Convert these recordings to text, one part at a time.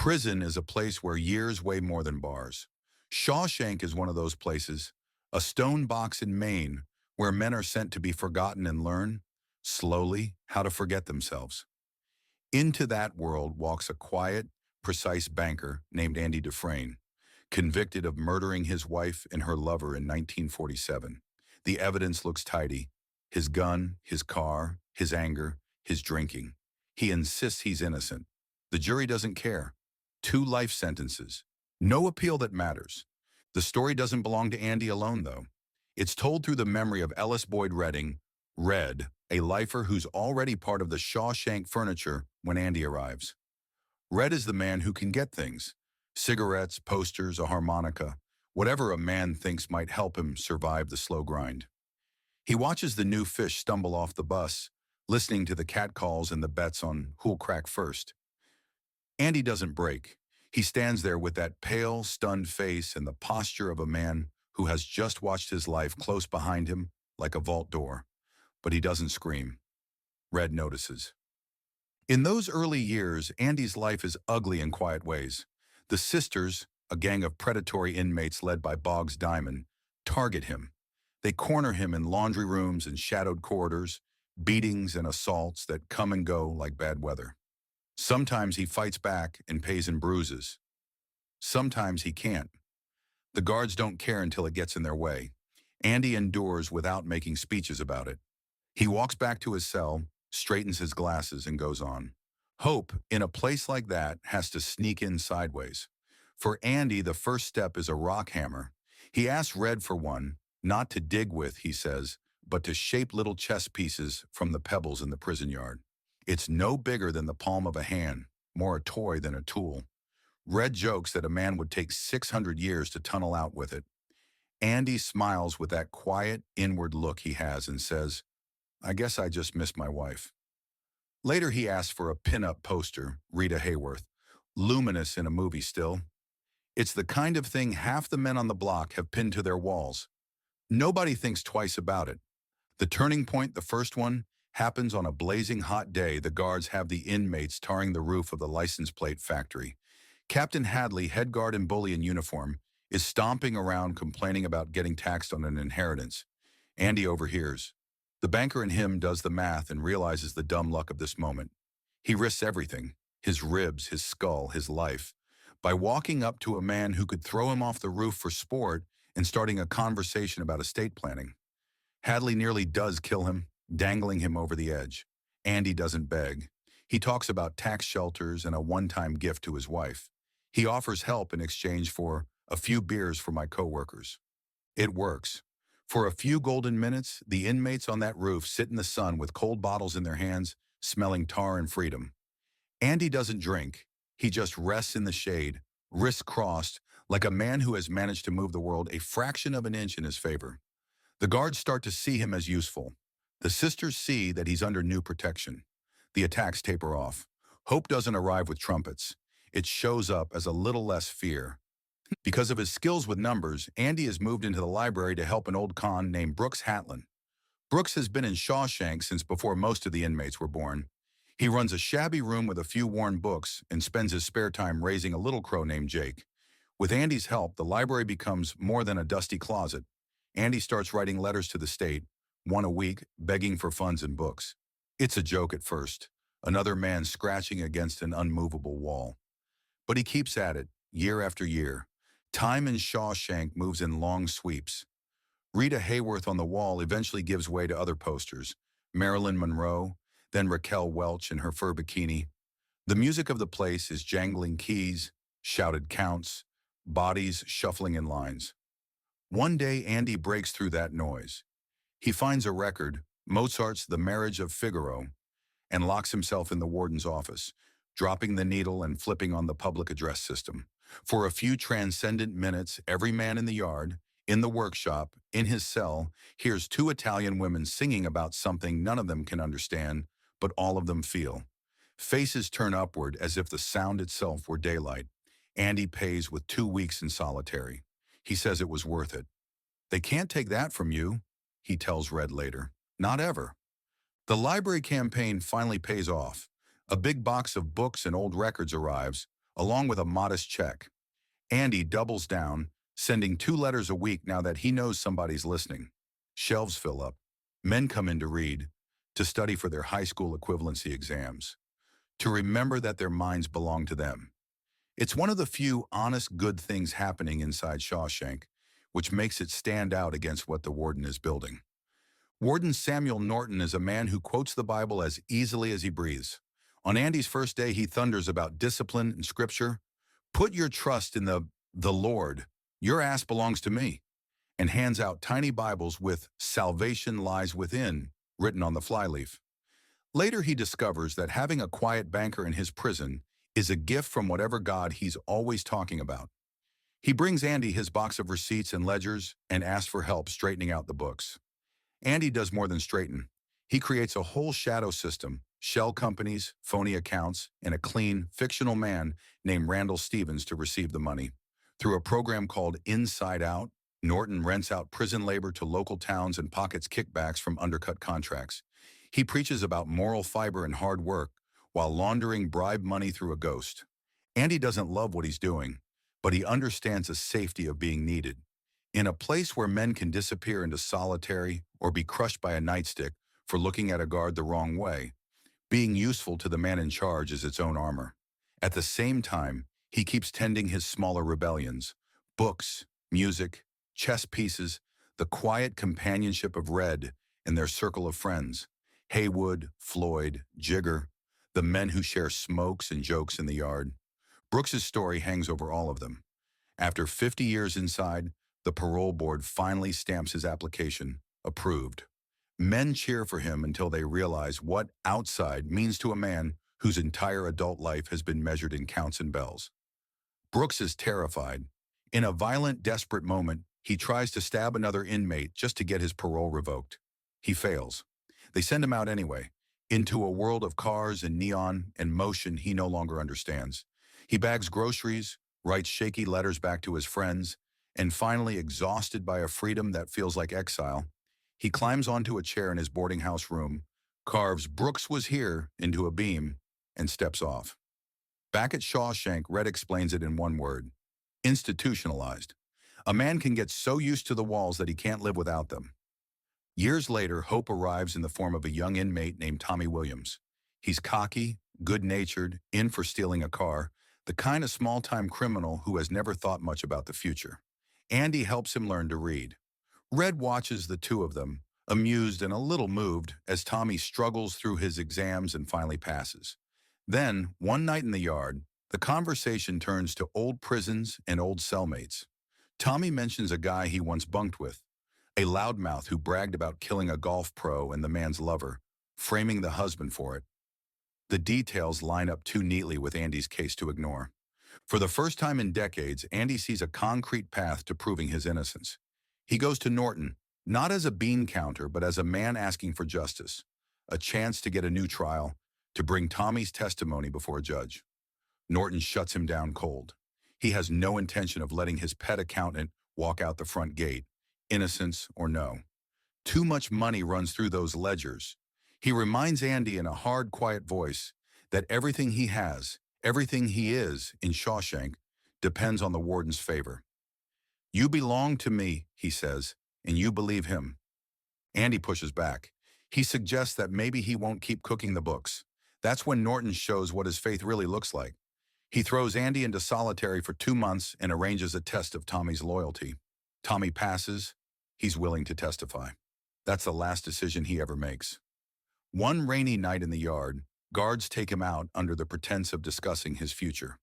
Prison is a place where years weigh more than bars. Shawshank is one of those places, a stone box in Maine where men are sent to be forgotten and learn, slowly, how to forget themselves. Into that world walks a quiet, precise banker named Andy Dufresne, convicted of murdering his wife and her lover in 1947. The evidence looks tidy. His gun, his car, his anger, his drinking. He insists he's innocent. The jury doesn't care. 2 life sentences. No appeal that matters. The story doesn't belong to Andy alone, though. It's told through the memory of Ellis Boyd Redding, Red, a lifer who's already part of the Shawshank furniture when Andy arrives. Red is the man who can get things. Cigarettes, posters, a harmonica, whatever a man thinks might help him survive the slow grind. He watches the new fish stumble off the bus, listening to the catcalls and the bets on who'll crack first. Andy doesn't break. He stands there with that pale, stunned face and the posture of a man who has just watched his life close behind him like a vault door. But he doesn't scream. Red notices. In those early years, Andy's life is ugly in quiet ways. The sisters, a gang of predatory inmates led by Boggs Diamond, target him. They corner him in laundry rooms and shadowed corridors, beatings and assaults that come and go like bad weather. Sometimes he fights back and pays in bruises. Sometimes he can't. The guards don't care until it gets in their way. Andy endures without making speeches about it. He walks back to his cell, straightens his glasses, and goes on. Hope, in a place like that, has to sneak in sideways. For Andy, the first step is a rock hammer. He asks Red for one, not to dig with, he says, but to shape little chess pieces from the pebbles in the prison yard. It's no bigger than the palm of a hand, more a toy than a tool. Red jokes that a man would take 600 years to tunnel out with it. Andy smiles with that quiet, inward look he has and says, "I guess I just missed my wife." Later he asks for a pin-up poster, Rita Hayworth, luminous in a movie still. It's the kind of thing half the men on the block have pinned to their walls. Nobody thinks twice about it. The turning point, the first one, happens on a blazing hot day. The guards have the inmates tarring the roof of the license plate factory. Captain Hadley, head guard in bullion uniform, is stomping around complaining about getting taxed on an inheritance. Andy overhears. The banker in him does the math and realizes the dumb luck of this moment. He risks everything, his ribs, his skull, his life, by walking up to a man who could throw him off the roof for sport and starting a conversation about estate planning. Hadley nearly does kill him, dangling him over the edge. Andy doesn't beg. He talks about tax shelters and a one-time gift to his wife. He offers help in exchange for a few beers for my coworkers. It works. For a few golden minutes, the inmates on that roof sit in the sun with cold bottles in their hands, smelling tar and freedom. Andy doesn't drink. He just rests in the shade, wrists crossed, like a man who has managed to move the world a fraction of an inch in his favor. The guards start to see him as useful. The sisters see that he's under new protection. The attacks taper off. Hope doesn't arrive with trumpets. It shows up as a little less fear. Because of his skills with numbers, Andy has moved into the library to help an old con named Brooks Hatlin. Brooks has been in Shawshank since before most of the inmates were born. He runs a shabby room with a few worn books and spends his spare time raising a little crow named Jake. With Andy's help, the library becomes more than a dusty closet. Andy starts writing letters to the state, one a week, begging for funds and books. It's a joke at first, another man scratching against an unmovable wall. But he keeps at it, year after year. Time in Shawshank moves in long sweeps. Rita Hayworth on the wall eventually gives way to other posters. Marilyn Monroe, then Raquel Welch in her fur bikini. The music of the place is jangling keys, shouted counts, bodies shuffling in lines. One day Andy breaks through that noise. He finds a record, Mozart's The Marriage of Figaro, and locks himself in the warden's office, dropping the needle and flipping on the public address system. For a few transcendent minutes, every man in the yard, in the workshop, in his cell, hears 2 Italian women singing about something none of them can understand, but all of them feel. Faces turn upward as if the sound itself were daylight. Andy pays with 2 weeks in solitary. He says it was worth it. "They can't take that from you," he tells Red later. "Not ever." The library campaign finally pays off. A big box of books and old records arrives, along with a modest check. Andy doubles down, sending 2 letters a week now that he knows somebody's listening. Shelves fill up. Men come in to read, to study for their high school equivalency exams, to remember that their minds belong to them. It's one of the few honest good things happening inside Shawshank, which makes it stand out against what the warden is building. Warden Samuel Norton is a man who quotes the Bible as easily as he breathes. On Andy's first day, he thunders about discipline and scripture. Put your trust in the Lord. Your ass belongs to me. And hands out tiny Bibles with "Salvation lies within" written on the flyleaf. Later, he discovers that having a quiet banker in his prison is a gift from whatever God he's always talking about. He brings Andy his box of receipts and ledgers and asks for help straightening out the books. Andy does more than straighten. He creates a whole shadow system, shell companies, phony accounts, and a clean, fictional man named Randall Stevens to receive the money. Through a program called Inside Out, Norton rents out prison labor to local towns and pockets kickbacks from undercut contracts. He preaches about moral fiber and hard work while laundering bribe money through a ghost. Andy doesn't love what he's doing, but he understands the safety of being needed. In a place where men can disappear into solitary or be crushed by a nightstick for looking at a guard the wrong way, being useful to the man in charge is its own armor. At the same time, he keeps tending his smaller rebellions: books, music, chess pieces, the quiet companionship of Red and their circle of friends: Haywood, Floyd, Jigger, the men who share smokes and jokes in the yard. Brooks's story hangs over all of them. After 50 years inside, the parole board finally stamps his application, approved. Men cheer for him until they realize what outside means to a man whose entire adult life has been measured in counts and bells. Brooks is terrified. In a violent, desperate moment, he tries to stab another inmate just to get his parole revoked. He fails. They send him out anyway, into a world of cars and neon and motion he no longer understands. He bags groceries, writes shaky letters back to his friends, and finally, exhausted by a freedom that feels like exile, he climbs onto a chair in his boarding house room, carves "Brooks was here" into a beam, and steps off. Back at Shawshank, Red explains it in one word: institutionalized. A man can get so used to the walls that he can't live without them. Years later, hope arrives in the form of a young inmate named Tommy Williams. He's cocky, good-natured, in for stealing a car, the kind of small-time criminal who has never thought much about the future. Andy helps him learn to read. Red watches the two of them, amused and a little moved, as Tommy struggles through his exams and finally passes. Then, one night in the yard, the conversation turns to old prisons and old cellmates. Tommy mentions a guy he once bunked with, a loudmouth who bragged about killing a golf pro and the man's lover, framing the husband for it. The details line up too neatly with Andy's case to ignore. For the first time in decades, Andy sees a concrete path to proving his innocence. He goes to Norton, not as a bean counter, but as a man asking for justice, a chance to get a new trial, to bring Tommy's testimony before a judge. Norton shuts him down cold. He has no intention of letting his pet accountant walk out the front gate, innocence or no. Too much money runs through those ledgers. He reminds Andy in a hard, quiet voice that everything he has, everything he is in Shawshank, depends on the warden's favor. "You belong to me," he says, "and you believe him." Andy pushes back. He suggests that maybe he won't keep cooking the books. That's when Norton shows what his faith really looks like. He throws Andy into solitary for 2 months and arranges a test of Tommy's loyalty. Tommy passes. He's willing to testify. That's the last decision he ever makes. One rainy night in the yard, guards take him out under the pretense of discussing his future.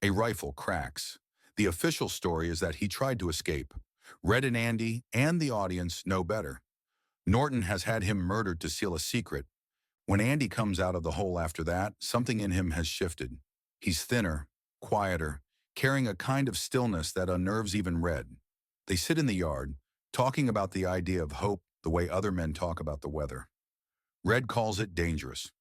A rifle cracks. The official story is that he tried to escape. Red and Andy and the audience know better. Norton has had him murdered to seal a secret. When Andy comes out of the hole after that, something in him has shifted. He's thinner, quieter, carrying a kind of stillness that unnerves even Red. They sit in the yard, talking about the idea of hope the way other men talk about the weather. Red calls it dangerous.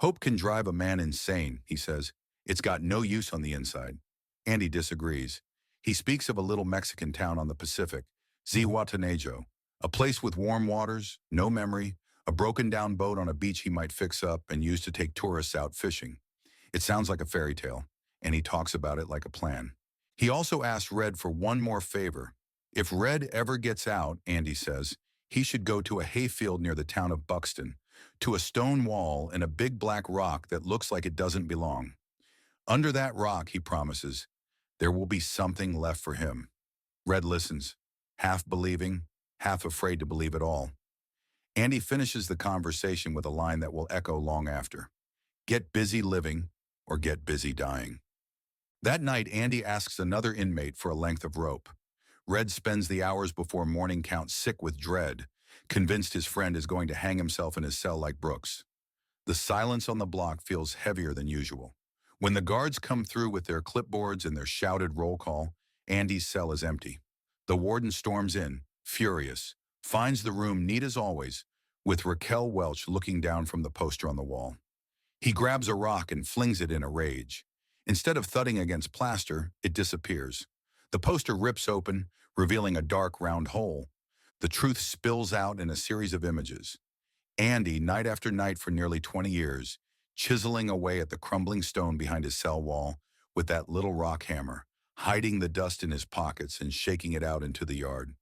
"Hope can drive a man insane," he says. "It's got no use on the inside." Andy disagrees. He speaks of a little Mexican town on the Pacific, Zihuatanejo, a place with warm waters, no memory, a broken-down boat on a beach he might fix up and use to take tourists out fishing. It sounds like a fairy tale. and he talks about it like a plan. He also asks Red for one more favor. If Red ever gets out, Andy says, he should go to a hayfield near the town of Buxton, to a stone wall and a big black rock that looks like it doesn't belong. Under that rock, he promises, there will be something left for him. Red listens, half believing, half afraid to believe it all. Andy finishes the conversation with a line that will echo long after. Get busy living or get busy dying. That night, Andy asks another inmate for a length of rope. Red spends the hours before morning count sick with dread, convinced his friend is going to hang himself in his cell like Brooks. The silence on the block feels heavier than usual. When the guards come through with their clipboards and their shouted roll call, Andy's cell is empty. The warden storms in, furious, finds the room neat as always, with Raquel Welch looking down from the poster on the wall. He grabs a rock and flings it in a rage. Instead of thudding against plaster, it disappears. The poster rips open, revealing a dark, round hole. The truth spills out in a series of images. Andy, night after night for nearly 20 years, chiseling away at the crumbling stone behind his cell wall with that little rock hammer, hiding the dust in his pockets and shaking it out into the yard.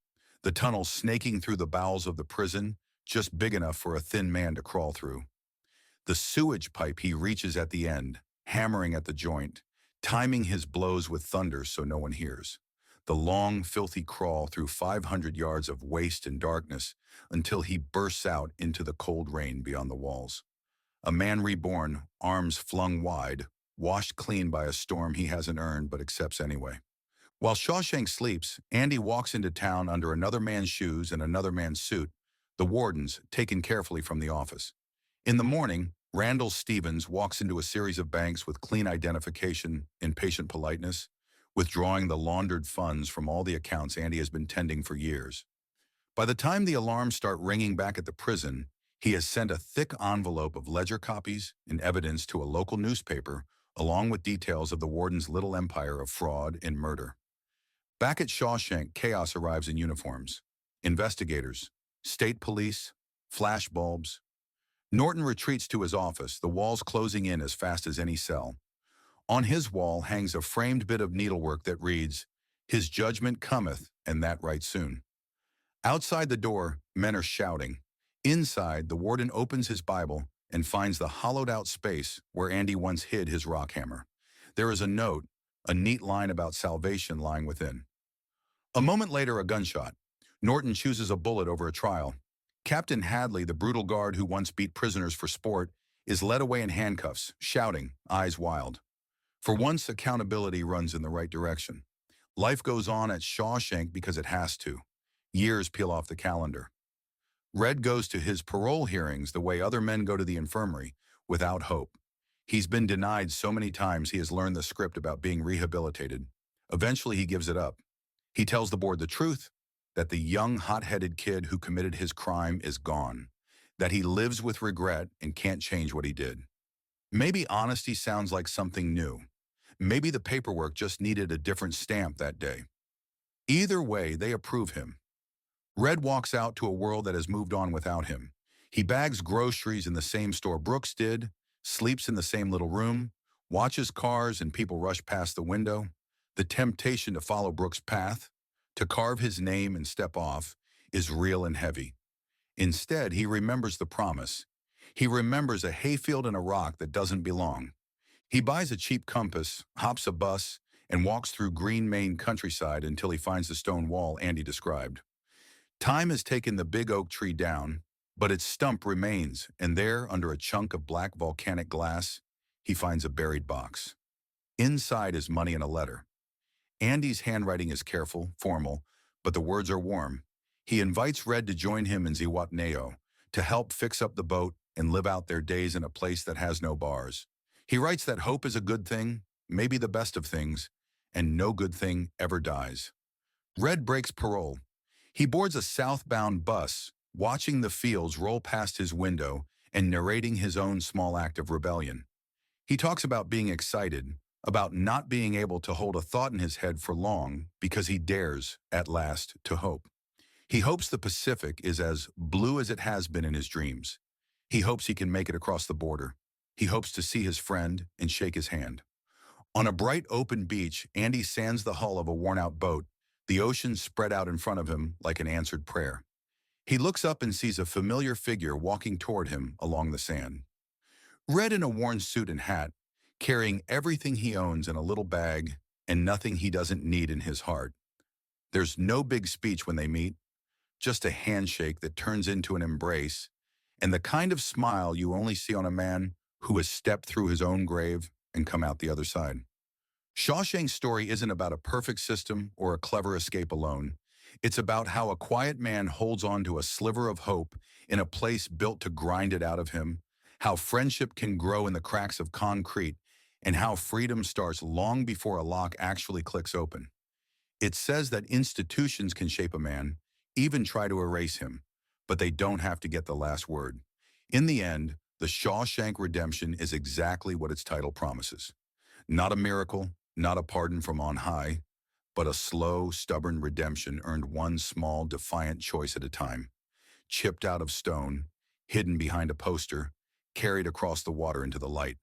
The tunnel snaking through the bowels of the prison, just big enough for a thin man to crawl through. The sewage pipe he reaches at the end, hammering at the joint, timing his blows with thunder so no one hears. The long, filthy crawl through 500 yards of waste and darkness until he bursts out into the cold rain beyond the walls. A man reborn, arms flung wide, washed clean by a storm he hasn't earned but accepts anyway. While Shawshank sleeps, Andy walks into town under another man's shoes and another man's suit, the warden's taken carefully from the office. In the morning, Randall Stevens walks into a series of banks with clean identification and patient politeness, withdrawing the laundered funds from all the accounts Andy has been tending for years. By the time the alarms start ringing back at the prison, he has sent a thick envelope of ledger copies and evidence to a local newspaper, along with details of the warden's little empire of fraud and murder. Back at Shawshank, chaos arrives in uniforms. Investigators, state police, flash bulbs. Norton retreats to his office, the walls closing in as fast as any cell. On his wall hangs a framed bit of needlework that reads, "His judgment cometh, and that right soon." Outside the door, men are shouting. Inside, the warden opens his Bible and finds the hollowed-out space where Andy once hid his rock hammer. There is a note, a neat line about salvation lying within. A moment later, a gunshot. Norton chooses a bullet over a trial. Captain Hadley, the brutal guard who once beat prisoners for sport, is led away in handcuffs, shouting, eyes wild. For once, accountability runs in the right direction. Life goes on at Shawshank because it has to. Years peel off the calendar. Red goes to his parole hearings the way other men go to the infirmary, without hope. He's been denied so many times he has learned the script about being rehabilitated. Eventually, he gives it up. He tells the board the truth, that the young, hot-headed kid who committed his crime is gone, that he lives with regret and can't change what he did. Maybe honesty sounds like something new. Maybe the paperwork just needed a different stamp that day. Either way, they approve him. Red walks out to a world that has moved on without him. He bags groceries in the same store Brooks did, sleeps in the same little room, watches cars and people rush past the window. The temptation to follow Brooks' path, to carve his name and step off, is real and heavy. Instead, he remembers the promise. He remembers a hayfield and a rock that doesn't belong. He buys a cheap compass, hops a bus, and walks through green Maine countryside until he finds the stone wall Andy described. Time has taken the big oak tree down, but its stump remains, and there, under a chunk of black volcanic glass, he finds a buried box. Inside is money and a letter. Andy's handwriting is careful, formal, but the words are warm. He invites Red to join him in Zihuatanejo, to help fix up the boat and live out their days in a place that has no bars. He writes that hope is a good thing, maybe the best of things, and no good thing ever dies. Red breaks parole. He boards a southbound bus, watching the fields roll past his window and narrating his own small act of rebellion. He talks about being excited, about not being able to hold a thought in his head for long because he dares, at last, to hope. He hopes the Pacific is as blue as it has been in his dreams. He hopes he can make it across the border. He hopes to see his friend and shake his hand. On a bright open beach, Andy sands the hull of a worn-out boat, the ocean spread out in front of him like an answered prayer. He looks up and sees a familiar figure walking toward him along the sand. Red in a worn suit and hat, carrying everything he owns in a little bag and nothing he doesn't need in his heart. There's no big speech when they meet, just a handshake that turns into an embrace, and the kind of smile you only see on a man who has stepped through his own grave and come out the other side. Shawshank's story isn't about a perfect system or a clever escape alone. It's about how a quiet man holds on to a sliver of hope in a place built to grind it out of him, how friendship can grow in the cracks of concrete, and how freedom starts long before a lock actually clicks open. It says that institutions can shape a man, even try to erase him, but they don't have to get the last word. In the end, the Shawshank Redemption is exactly what its title promises. Not a miracle, not a pardon from on high, but a slow, stubborn redemption earned one small, defiant choice at a time. Chipped out of stone, hidden behind a poster, carried across the water into the light.